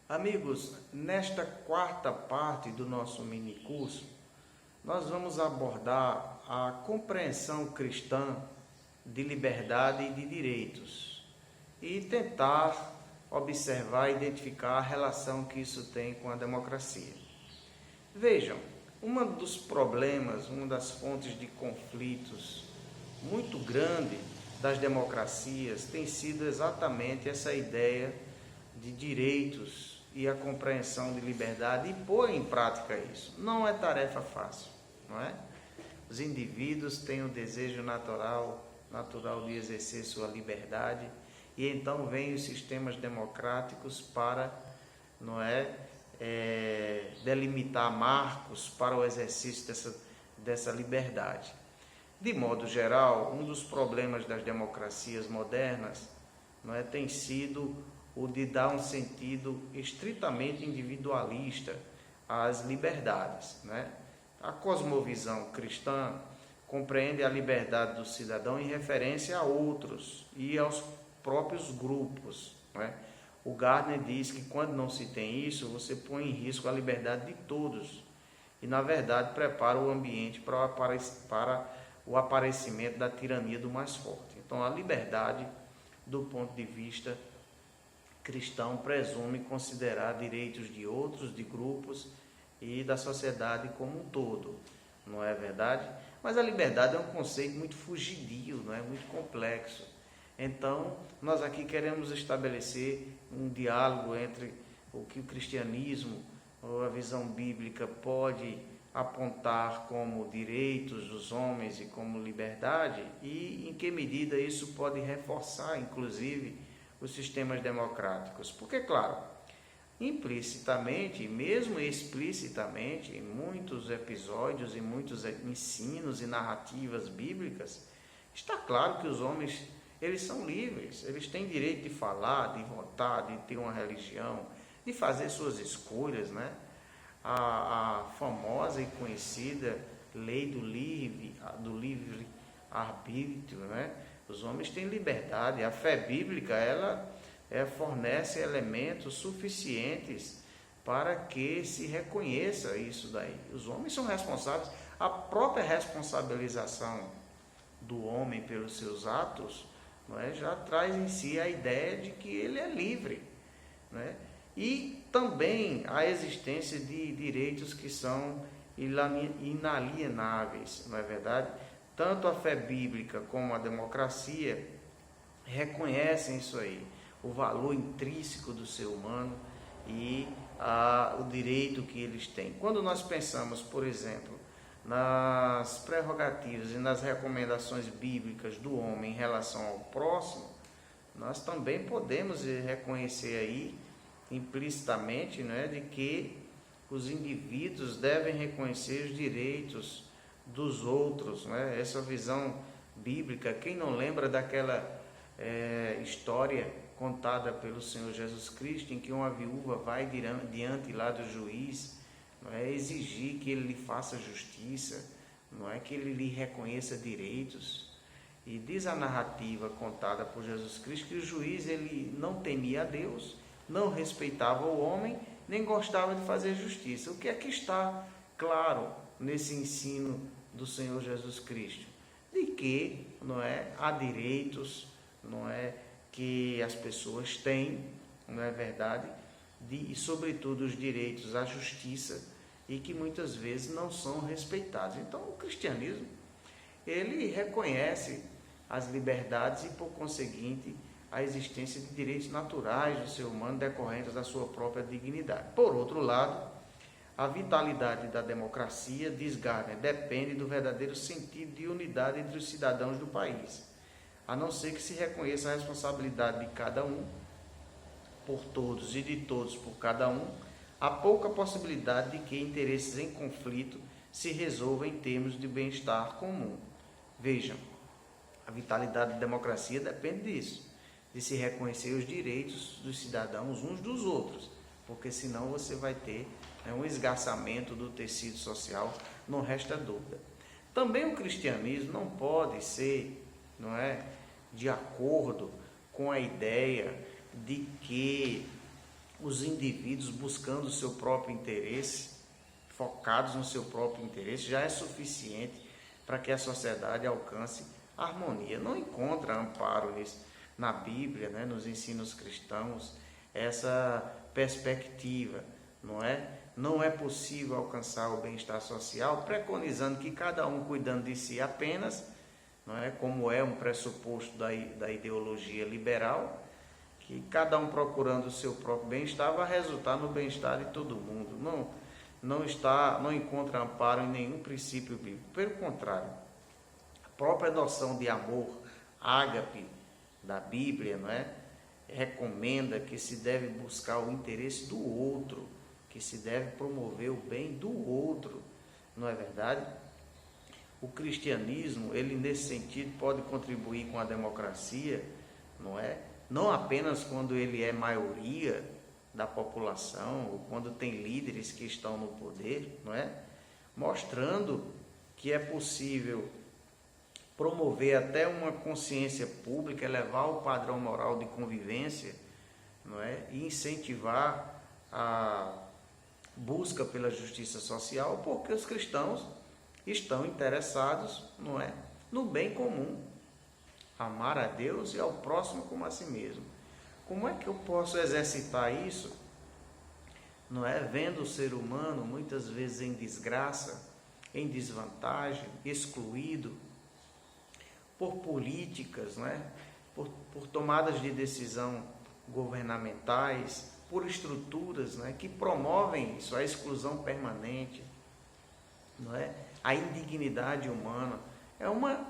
Amigos, nesta quarta parte do nosso mini curso, nós vamos abordar a compreensão cristã de liberdade e de direitos e tentar observar e identificar a relação que isso tem com a democracia. Vejam, um dos problemas, uma das fontes de conflitos muito grande das democracias tem sido exatamente essa ideia de direitos e a compreensão de liberdade e pôr em prática isso. Não é tarefa fácil, não é? Os indivíduos têm o desejo natural de exercer sua liberdade e então vêm os sistemas democráticos para, delimitar marcos para o exercício dessa liberdade. De modo geral, um dos problemas das democracias modernas tem sido o de dar um sentido estritamente individualista às liberdades. A cosmovisão cristã compreende a liberdade do cidadão em referência a outros e aos próprios grupos. O Gardner diz que quando não se tem isso, você põe em risco a liberdade de todos e, na verdade, prepara o ambiente para o aparecimento da tirania do mais forte. Então, a liberdade, do ponto de vista cristão, presume considerar direitos de outros, de grupos e da sociedade como um todo, não é verdade? Mas a liberdade é um conceito muito fugidio, muito complexo. Então, nós aqui queremos estabelecer um diálogo entre o que o cristianismo, ou a visão bíblica, pode apontar como direitos dos homens e como liberdade e em que medida isso pode reforçar, inclusive, os sistemas democráticos. Porque, claro, implicitamente e mesmo explicitamente, em muitos episódios, em muitos ensinos e narrativas bíblicas, está claro que os homens, eles são livres, eles têm direito de falar, de votar, de ter uma religião, de fazer suas escolhas, A famosa e conhecida lei do livre arbítrio, Os homens têm liberdade. A fé bíblica, ela fornece elementos suficientes para que se reconheça isso daí. Os homens são responsáveis. A própria responsabilização do homem pelos seus atos já traz em si a ideia de que ele é livre. E também a existência de direitos que são inalienáveis, não é verdade? Tanto a fé bíblica como a democracia reconhecem isso aí, o valor intrínseco do ser humano e o direito que eles têm. Quando nós pensamos, por exemplo, nas prerrogativas e nas recomendações bíblicas do homem em relação ao próximo, nós também podemos reconhecer aí implicitamente, de que os indivíduos devem reconhecer os direitos dos outros, Essa visão bíblica, quem não lembra daquela história contada pelo Senhor Jesus Cristo, em que uma viúva vai diante lá do juiz, exigir que ele lhe faça justiça, que ele lhe reconheça direitos. E diz a narrativa contada por Jesus Cristo que o juiz, ele não temia a Deus, não respeitava o homem, nem gostava de fazer justiça. O que é que está claro nesse ensino do Senhor Jesus Cristo? De que há direitos que as pessoas têm, não é verdade? E sobretudo os direitos à justiça, e que muitas vezes não são respeitados. Então o cristianismo, ele reconhece as liberdades e, por conseguinte, a existência de direitos naturais do ser humano decorrentes da sua própria dignidade. Por outro lado, a vitalidade da democracia, diz Gardner, depende do verdadeiro sentido de unidade entre os cidadãos do país, a não ser que se reconheça a responsabilidade de cada um por todos e de todos por cada um, há pouca possibilidade de que interesses em conflito se resolvam em termos de bem-estar comum. Vejam, a vitalidade da democracia depende disso, de se reconhecer os direitos dos cidadãos uns dos outros, porque senão você vai ter um esgarçamento do tecido social, não resta dúvida. Também o cristianismo não pode ser, de acordo com a ideia de que os indivíduos buscando o seu próprio interesse, focados no seu próprio interesse, já é suficiente para que a sociedade alcance harmonia. Não encontra amparo na Bíblia, né, nos ensinos cristãos, essa perspectiva, não é? Não é possível alcançar o bem-estar social preconizando que cada um cuidando de si apenas, não é? Como é um pressuposto da ideologia liberal, que cada um procurando o seu próprio bem-estar vai resultar no bem-estar de todo mundo. Não encontra amparo em nenhum princípio bíblico. Pelo contrário, a própria noção de amor, ágape, da Bíblia, não é? Recomenda que se deve buscar o interesse do outro, que se deve promover o bem do outro, não é verdade? O cristianismo, ele nesse sentido pode contribuir com a democracia, não é? Não apenas quando ele é maioria da população, ou quando tem líderes que estão no poder, não é? Mostrando que é possível promover até uma consciência pública, elevar o padrão moral de convivência, não é? E incentivar a busca pela justiça social, porque os cristãos estão interessados, não é, no bem comum, amar a Deus e ao próximo como a si mesmo. Como é que eu posso exercitar isso, não é, vendo o ser humano muitas vezes em desgraça, em desvantagem, excluído por políticas, não é, por tomadas de decisão governamentais, por estruturas, não é, que promovem isso, a exclusão permanente, não é, a indignidade humana. É uma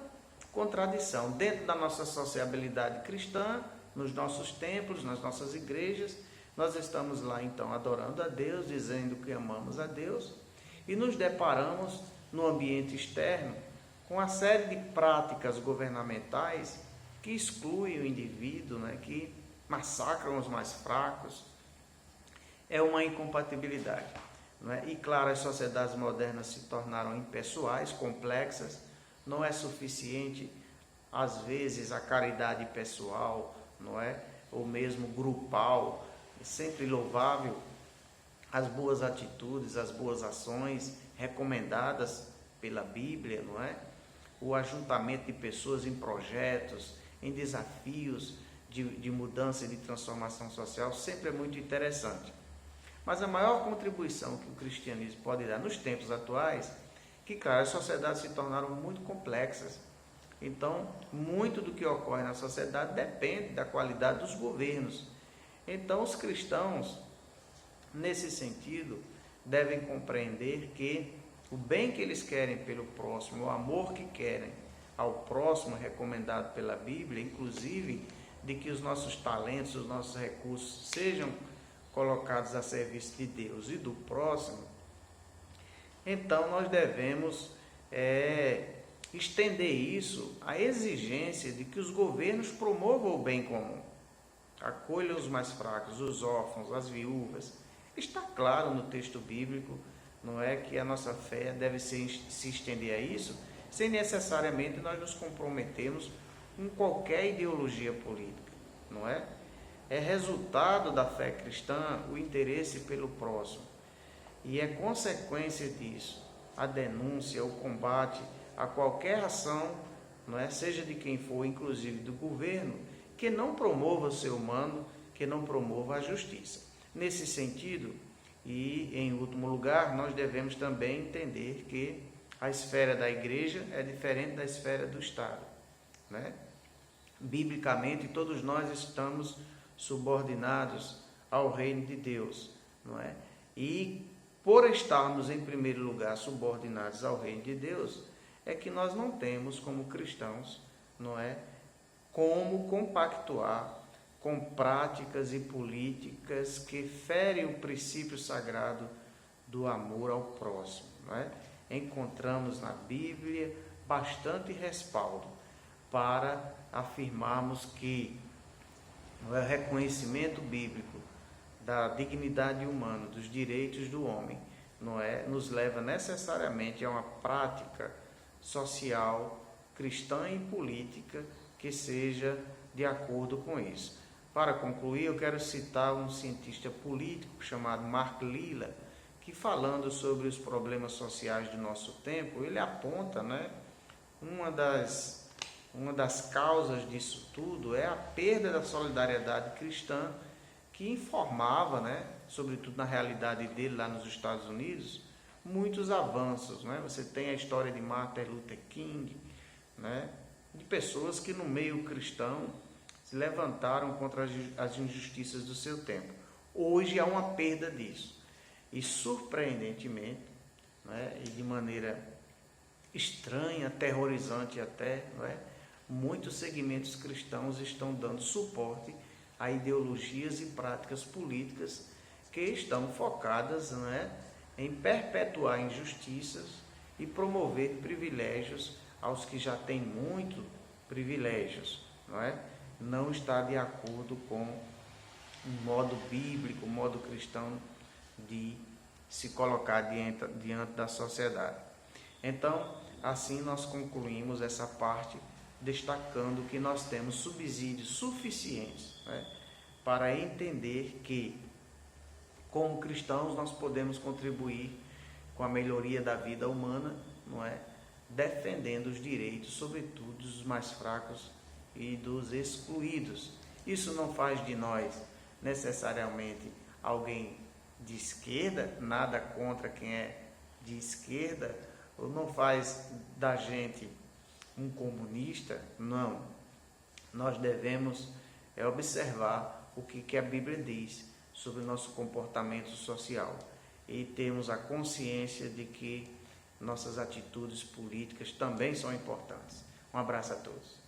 contradição dentro da nossa sociabilidade cristã, nos nossos templos, nas nossas igrejas. Nós estamos lá então adorando a Deus, dizendo que amamos a Deus, e nos deparamos no ambiente externo com uma série de práticas governamentais que excluem o indivíduo, né, que massacram os mais fracos. É uma incompatibilidade, não é? E claro, as sociedades modernas se tornaram impessoais, complexas. Não é suficiente, às vezes, a caridade pessoal, não é? Ou mesmo grupal. É sempre louvável as boas atitudes, as boas ações recomendadas pela Bíblia, não é? O ajuntamento de pessoas em projetos, em desafios de mudança e de transformação social sempre é muito interessante. Mas a maior contribuição que o cristianismo pode dar nos tempos atuais, que, claro, as sociedades se tornaram muito complexas. Então, muito do que ocorre na sociedade depende da qualidade dos governos. Então, os cristãos, nesse sentido, devem compreender que o bem que eles querem pelo próximo, o amor que querem ao próximo, recomendado pela Bíblia, inclusive de que os nossos talentos, os nossos recursos sejam colocados a serviço de Deus e do próximo. Então nós devemos estender isso à exigência de que os governos promovam o bem comum, acolham os mais fracos, os órfãos, as viúvas. Está claro no texto bíblico, não é, que a nossa fé deve se estender a isso, sem necessariamente nós nos comprometermos com qualquer ideologia política, não é? É resultado da fé cristã o interesse pelo próximo, e é consequência disso a denúncia, o combate a qualquer ação, não é, seja de quem for, inclusive do governo, que não promova o ser humano, que não promova a justiça. Nesse sentido, e em último lugar, nós devemos também entender que a esfera da igreja é diferente da esfera do Estado, né? Biblicamente, todos nós estamos subordinados ao reino de Deus, não é? E por estarmos em primeiro lugar subordinados ao reino de Deus, é que nós não temos como cristãos, não é, como compactuar com práticas e políticas que ferem o princípio sagrado do amor ao próximo, não é? Encontramos na Bíblia bastante respaldo para afirmarmos que o reconhecimento bíblico da dignidade humana, dos direitos do homem, não é, nos leva necessariamente a uma prática social, cristã e política que seja de acordo com isso. Para concluir, eu quero citar um cientista político chamado Mark Lilla, que falando sobre os problemas sociais do nosso tempo, ele aponta, né, uma das causas disso tudo é a perda da solidariedade cristã, que informava, né, sobretudo na realidade dele lá nos Estados Unidos, muitos avanços, né? Você tem a história de Martin Luther King, né, de pessoas que no meio cristão se levantaram contra as injustiças do seu tempo. Hoje há uma perda disso. E surpreendentemente, né, e de maneira estranha, aterrorizante até, não é? Muitos segmentos cristãos estão dando suporte a ideologias e práticas políticas que estão focadas, não é, em perpetuar injustiças e promover privilégios aos que já têm muito privilégios, não é? Não está de acordo com o modo bíblico, o modo cristão de se colocar diante da sociedade. Então, assim nós concluímos essa parte destacando que nós temos subsídios suficientes, né, para entender que, como cristãos, nós podemos contribuir com a melhoria da vida humana, não é? Defendendo os direitos, sobretudo dos mais fracos e dos excluídos. Isso não faz de nós necessariamente alguém de esquerda, nada contra quem é de esquerda, ou não faz da gente um comunista, não. Nós devemos observar o que a Bíblia diz sobre o nosso comportamento social e termos a consciência de que nossas atitudes políticas também são importantes. Um abraço a todos.